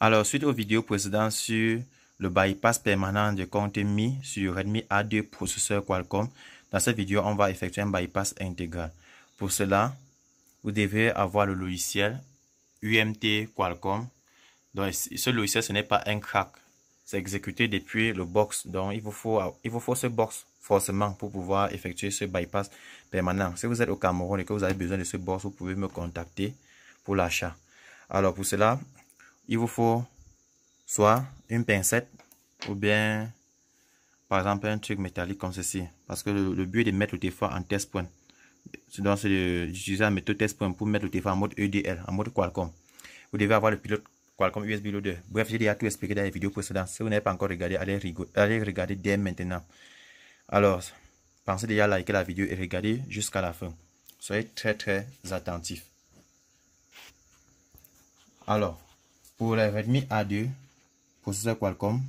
Alors, suite aux vidéos précédentes sur le bypass permanent de compte Mi sur Redmi A2 processeur Qualcomm, dans cette vidéo, on va effectuer un bypass intégral. Pour cela, vous devez avoir le logiciel UMT Qualcomm. Donc, ce logiciel, ce n'est pas un crack. C'est exécuté depuis le box. Donc, il vous faut ce box forcément pour pouvoir effectuer ce bypass permanent. Si vous êtes au Cameroun et que vous avez besoin de ce box, vous pouvez me contacter pour l'achat. Alors, pour cela, il vous faut soit une pincette ou bien, par exemple, un truc métallique comme ceci. Parce que le but est de mettre le téléphone en test point. Donc, c'est d'utiliser la méthode test point pour mettre le téléphone en mode EDL, en mode Qualcomm. Vous devez avoir le pilote Qualcomm USB Loader. Bref, j'ai déjà tout expliqué dans les vidéos précédentes. Si vous n'avez pas encore regardé, allez regarder dès maintenant. Alors, pensez déjà à liker la vidéo et regardez jusqu'à la fin. Soyez très attentifs. Alors, pour le Redmi A2, processeur Qualcomm,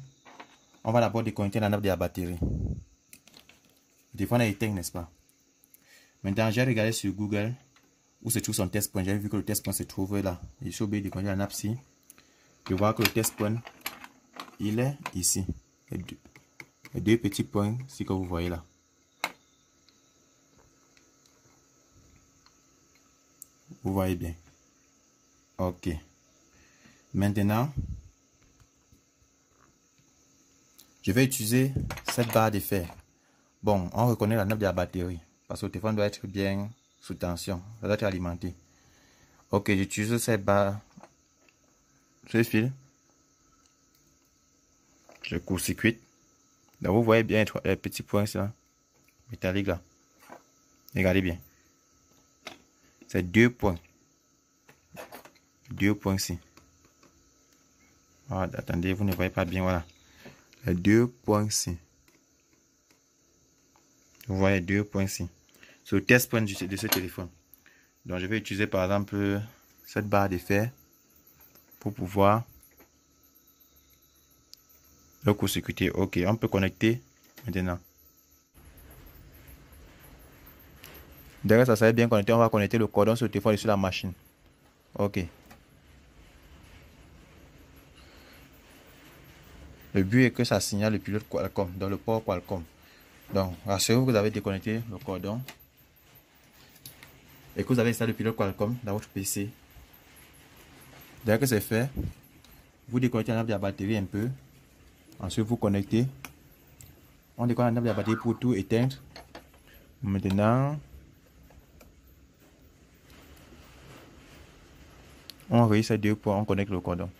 on va d'abord déconnecter la nappe de la batterie. Le téléphone est éteint, n'est-ce pas? Maintenant, j'ai regardé sur Google où se trouve son test point. J'ai vu que le test point se trouve là. Je suis obligé de déconnecter la nappe ici. Je vois que le test point, il est ici. Les deux petits points ici que vous voyez là. Vous voyez bien. Ok. Maintenant, je vais utiliser cette barre de fer. Bon, on reconnaît la nappe de la batterie. Parce que le téléphone doit être bien sous tension. Ça doit être alimenté. Ok, j'utilise cette barre. Ce fil. Je court-circuite. Donc vous voyez bien les petits points là, métalliques là. Regardez bien. C'est deux points. Deux points ici. Ah, attendez, vous ne voyez pas bien, voilà. Les deux points ici. Vous voyez deux points ici. C'est le test point de ce téléphone. Donc je vais utiliser par exemple cette barre de fer pour pouvoir le court-circuiter. Ok, on peut connecter maintenant. Dès que ça s'est bien connecté, on va connecter le cordon sur le téléphone et sur la machine. Ok. Le but est que ça signale le pilote Qualcomm dans le port Qualcomm. Donc, rassurez-vous que vous avez déconnecté le cordon et que vous avez installé le pilote Qualcomm dans votre PC. Dès que c'est fait, vous déconnectez la nappe de la batterie un peu. Ensuite, vous connectez. On déconnecte la nappe de la batterie pour tout éteindre. Maintenant, on relie ces deux points, on connecte le cordon.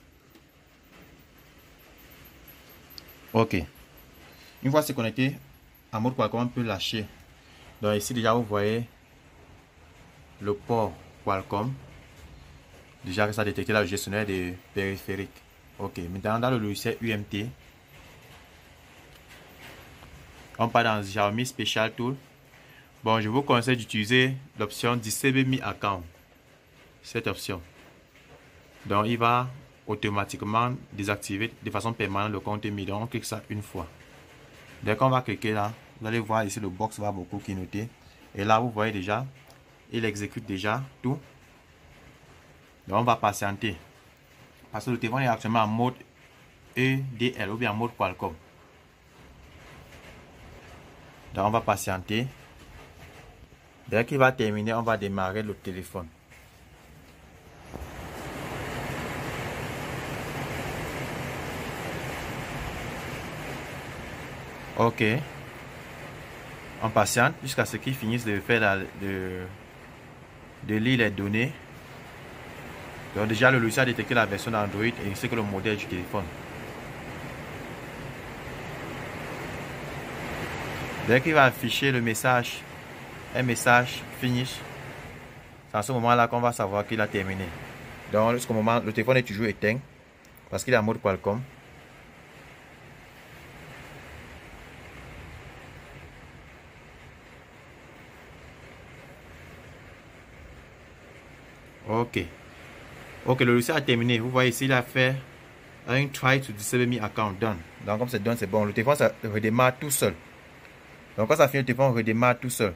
Ok. Une fois c'est connecté, en mode Qualcomm, on peut lâcher. Donc ici déjà vous voyez le port Qualcomm. Déjà que ça a détecté le gestionnaire des périphériques. Ok. Maintenant dans le logiciel UMT, on part dans Xiaomi Special Tool. Bon, je vous conseille d'utiliser l'option Disable Mi Account. Cette option. Donc il va automatiquement désactiver de façon permanente le compte Mi. Donc on clique ça une fois. Dès qu'on va cliquer là, vous allez voir ici le box va beaucoup clignoter. Et là vous voyez déjà, il exécute déjà tout. Donc on va patienter. Parce que le téléphone est actuellement en mode EDL ou bien en mode Qualcomm. Donc on va patienter. Dès qu'il va terminer, on va démarrer le téléphone. Ok. On patiente jusqu'à ce qu'il finisse de faire de lire les données. Donc déjà le logiciel a détecté la version d'Android ainsi que le modèle du téléphone. Dès qu'il va afficher le message, un message finish, c'est à ce moment-là qu'on va savoir qu'il a terminé. Donc jusqu'au moment, le téléphone est toujours éteint parce qu'il est en mode Qualcomm. Ok. Ok, le logiciel a terminé. Vous voyez ici, il a fait un try to disable me account done. Donc comme c'est done, c'est bon. Le téléphone, ça redémarre tout seul. Donc quand ça finit, le téléphone redémarre tout seul.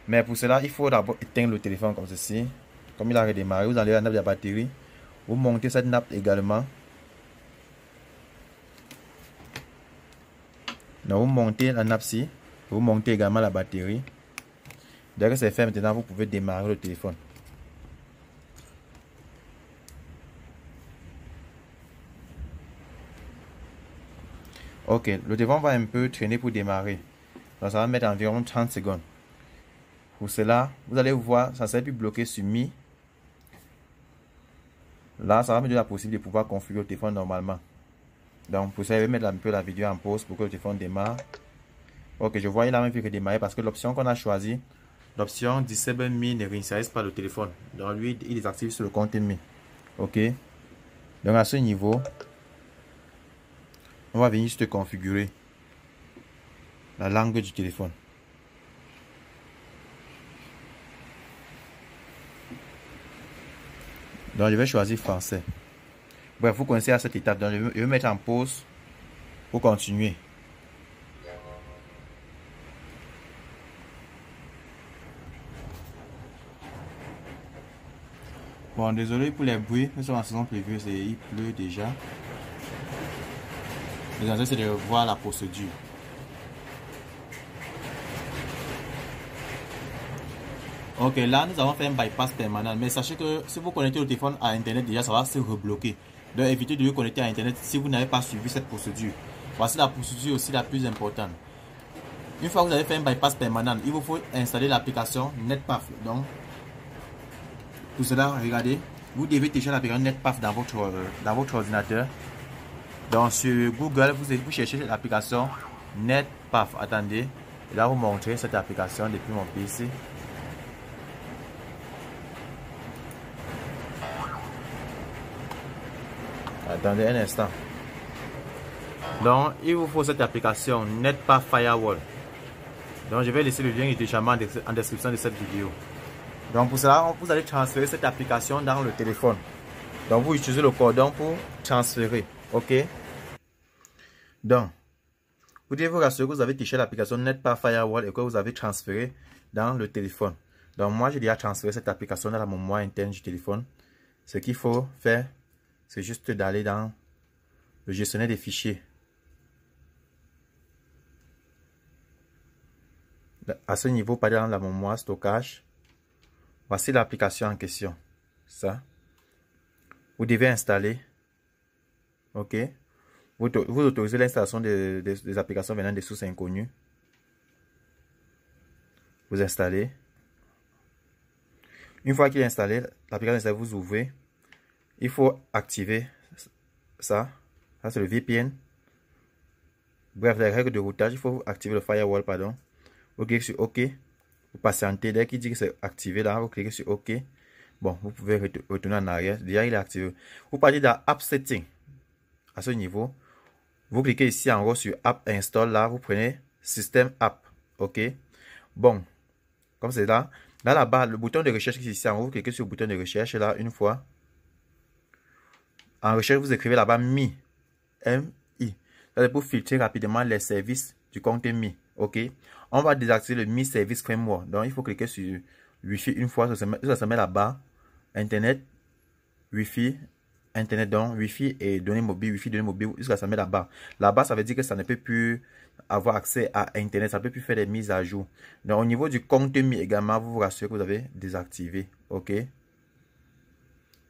Mais pour cela, il faut d'abord éteindre le téléphone comme ceci. Comme il a redémarré, vous enlevez la nappe de la batterie. Vous montez cette nappe également. Donc, vous montez la NAPSI. Vous montez également la batterie. Dès que c'est fait, maintenant, vous pouvez démarrer le téléphone. Ok, le téléphone va un peu traîner pour démarrer. Donc, ça va mettre environ 30 secondes. Pour cela, vous allez voir, ça ne s'est plus bloqué sur Mi. Là, ça va me donner la possibilité de pouvoir configurer le téléphone normalement. Donc, pour ça, je vais mettre un peu la vidéo en pause pour que le téléphone démarre. Ok, je vois, il a même fait que démarrer parce que l'option qu'on a choisie, l'option Disable Mi ne réinitialise pas le téléphone. Donc, lui, il désactive sur le compte Mi. Ok. Donc, à ce niveau, on va venir juste configurer la langue du téléphone. Donc, je vais choisir français. Bref, vous connaissez à cette étape. Donc, je vais mettre en pause pour continuer. Bon, désolé pour les bruits. Nous sommes en saison pluvieuse et il pleut déjà. L'essentiel, c'est de voir la procédure. Ok, là, nous avons fait un bypass permanent. Mais sachez que si vous connectez le téléphone à Internet, déjà, ça va se rebloquer. Donc, évitez de le connecter à Internet si vous n'avez pas suivi cette procédure. Voici la procédure aussi la plus importante. Une fois que vous avez fait un bypass permanent, il vous faut installer l'application NetPath. Donc, pour cela, regardez, vous devez télécharger l'application NetPath dans votre ordinateur. Donc, sur Google, vous cherchez l'application NetPath. Attendez, je vais vous montrer cette application depuis mon PC. Attendez un instant. Donc, il vous faut cette application NetPath Firewall. Donc, je vais laisser le lien de téléchargement en description de cette vidéo. Donc, pour cela, vous allez transférer cette application dans le téléphone. Donc, vous utilisez le cordon pour transférer. OK? Donc, vous devez vous rassurer que vous avez téléchargé l'application NetPath Firewall et que vous avez transféré dans le téléphone. Donc, moi, j'ai déjà transféré cette application dans la mémoire interne du téléphone. Ce qu'il faut faire, c'est juste d'aller dans le gestionnaire des fichiers. À ce niveau, pas dans la mémoire stockage. Voici l'application en question. Ça. Vous devez installer. OK. Vous autorisez l'installation des applications venant des sources inconnues. Vous installez. Une fois qu'il est installé, l'application vous ouvrez. Il faut activer ça. Ça, c'est le VPN. Bref, les règles de routage, il faut activer le firewall, pardon. Vous cliquez sur OK. Vous patientez. Dès qu'il dit que c'est activé, là, vous cliquez sur OK. Bon, vous pouvez retourner en arrière. Déjà, il est activé. Vous partez dans App Setting. À ce niveau, vous cliquez ici en haut sur App Install. Là, vous prenez System App. OK. Bon, comme c'est là. Dans la barre, le bouton de recherche qui est ici en haut, vous cliquez sur le bouton de recherche là une fois. En recherche, vous écrivez là-bas Mi. M-I. C'est pour filtrer rapidement les services du compte Mi. OK. On va désactiver le Mi Service Framework. Donc, il faut cliquer sur Wi-Fi une fois. Ça se met là-bas. Internet, Wi-Fi, Internet, donc Wi-Fi et données mobiles, Wi-Fi, données mobiles. Jusqu'à ça met là-bas. Là-bas, ça veut dire que ça ne peut plus avoir accès à Internet. Ça ne peut plus faire des mises à jour. Donc, au niveau du compte Mi également, vous vous rassurez que vous avez désactivé. OK.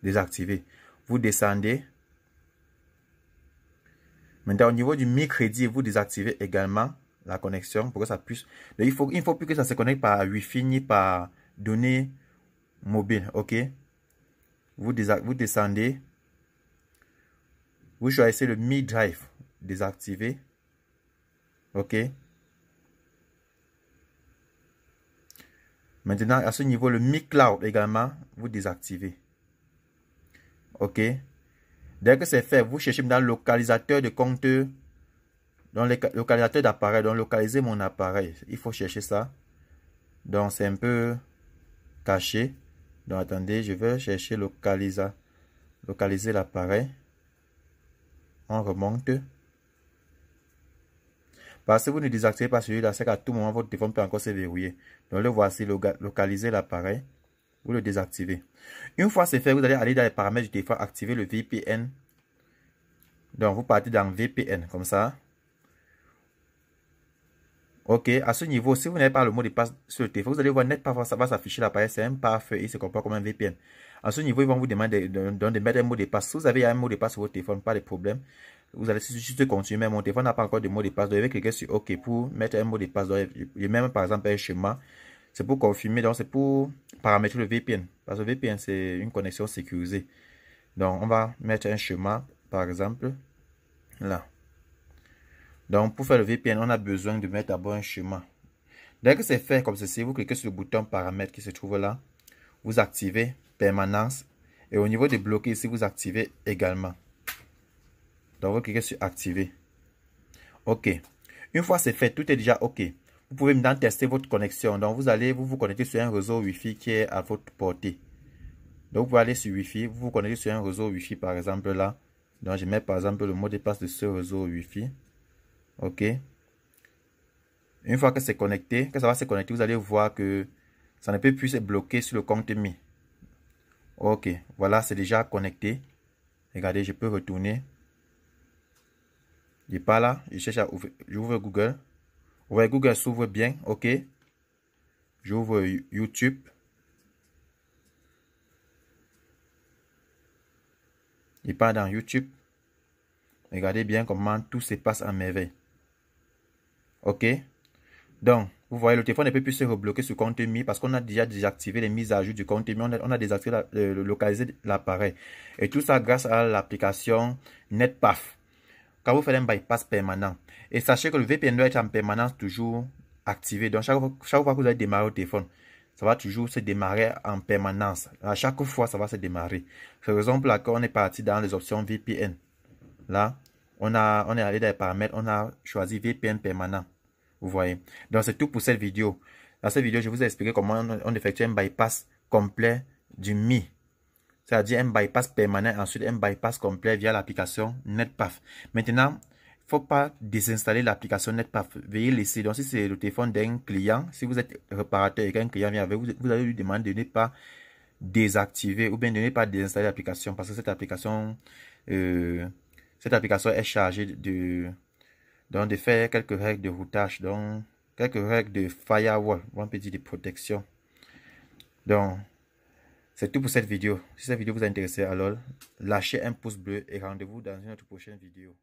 Désactivé. Vous descendez. Maintenant, au niveau du Mi Crédit, vous désactivez également la connexion pour que ça puisse. Donc, il ne faut plus que ça se connecte par Wi-Fi ni par données mobiles. OK. Vous descendez. Vous choisissez le Mi Drive. Désactiver. OK. Maintenant, à ce niveau, le Mi Cloud également, vous désactivez. OK. Dès que c'est fait, vous cherchez dans le localisateur de compteur, dans le localisateur d'appareil, donc localiser mon appareil. Il faut chercher ça. Donc, c'est un peu caché. Donc, attendez, je vais chercher localiser l'appareil. On remonte. Parce que vous ne désactivez pas celui-là, c'est qu'à tout moment, votre téléphone peut encore se verrouiller. Donc, le voici, localiser l'appareil. Vous le désactivez. Une fois c'est fait, vous allez aller dans les paramètres du téléphone, activer le VPN. Donc, vous partez dans VPN, comme ça. Ok, à ce niveau, si vous n'avez pas le mot de passe sur le téléphone, vous allez voir NetPass, ça va s'afficher l'appareil, c'est un PAF et il se comporte comme un VPN. À ce niveau, ils vont vous demander de mettre un mot de passe. Si vous avez un mot de passe sur votre téléphone, pas de problème. Vous allez juste continuer, mais mon téléphone n'a pas encore de mot de passe. Vous devez cliquer sur OK pour mettre un mot de passe. Il même par exemple un schéma. C'est pour confirmer, donc c'est pour paramétrer le VPN. Parce que le VPN, c'est une connexion sécurisée. Donc, on va mettre un schéma, par exemple, là. Donc, pour faire le VPN, on a besoin de mettre d'abord un schéma. Dès que c'est fait comme ceci, vous cliquez sur le bouton paramètres qui se trouve là. Vous activez permanence. Et au niveau de bloquer ici, vous activez également. Donc, vous cliquez sur activer. OK. Une fois c'est fait, tout est déjà OK. Vous pouvez maintenant tester votre connexion. Donc, vous allez vous connecter sur un réseau Wi-Fi qui est à votre portée. Donc, vous pouvez aller sur Wi-Fi. Vous vous connectez sur un réseau Wi-Fi, par exemple, là. Donc, je mets, par exemple, le mot de passe de ce réseau Wi-Fi. OK. Une fois que c'est connecté, que ça va se connecter, vous allez voir que ça ne peut plus se bloquer sur le compte Mi. OK. Voilà, c'est déjà connecté. Regardez, je peux retourner. Je pars là, je cherche à ouvrir, j'ouvre Google. Vous voyez, Google s'ouvre bien, OK. J'ouvre YouTube. Je pars dans YouTube. Regardez bien comment tout se passe en merveille. OK. Donc, vous voyez, le téléphone ne peut plus se rebloquer sur compte Mi parce qu'on a déjà désactivé les mises à jour du compte Mi. On a désactivé, localisé l'appareil. Et tout ça grâce à l'application NetPath. Quand vous faites un bypass permanent. Et sachez que le VPN doit être en permanence toujours activé. Donc, chaque fois que vous allez démarrer au téléphone, ça va toujours se démarrer en permanence. À chaque fois, ça va se démarrer. C'est la raison pour laquelle on est parti dans les options VPN. Là, on est allé dans les paramètres, on a choisi VPN permanent. Vous voyez. Donc, c'est tout pour cette vidéo. Dans cette vidéo, je vous ai expliqué comment on effectue un bypass complet du Mi. C'est-à-dire un bypass permanent, ensuite un bypass complet via l'application NetPath. Maintenant, il ne faut pas désinstaller l'application NetPath. Veuillez laisser. Donc, si c'est le téléphone d'un client, si vous êtes réparateur et qu'un client vient avec vous, vous allez lui demander de ne pas désactiver ou bien de ne pas désinstaller l'application parce que cette application est chargée de faire quelques règles de routage, donc quelques règles de firewall, on peut dire de protection. Donc, c'est tout pour cette vidéo. Si cette vidéo vous a intéressé, alors lâchez un pouce bleu et rendez-vous dans une autre prochaine vidéo.